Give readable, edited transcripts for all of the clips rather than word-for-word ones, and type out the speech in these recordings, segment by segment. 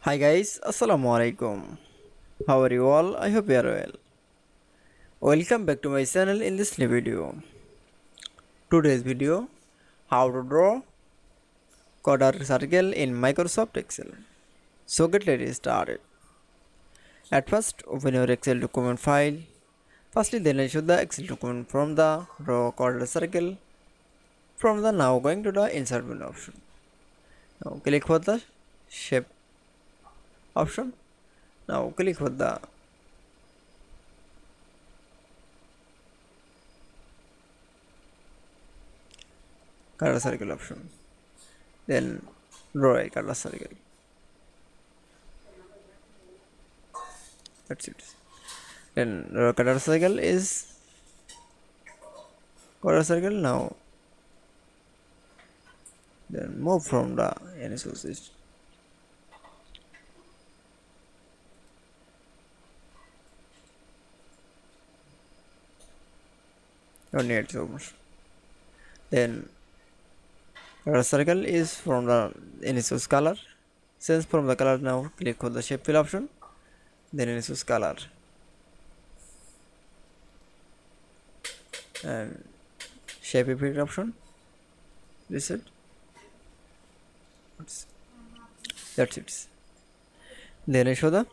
Hi guys, Assalamu Walaikum. How are you all? I hope you are well. Welcome back to my channel in this new video. Today's video, how to draw quarter circle in Microsoft Excel. So get ready started. At first, open your Excel document file. Firstly, then issue the Excel document from the draw quarter circle. From the now going to the insert menu option. Now click for the shape option. Now click for the color circle option. Then draw a color circle. That's it. Then color circle is color circle now. Then move from the any sources. Don't need so much. Then color circle is from the any source color. Since from the color now click on the shape fill option. Then any source color and shape effect option. Reset. That's it. Then I show the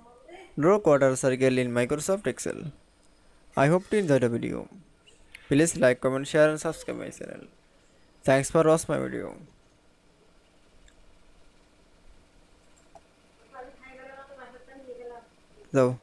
draw quarter circle in Microsoft Excel. I hope to enjoy the video. Please like, comment, share and subscribe my channel. Thanks for watching my video. So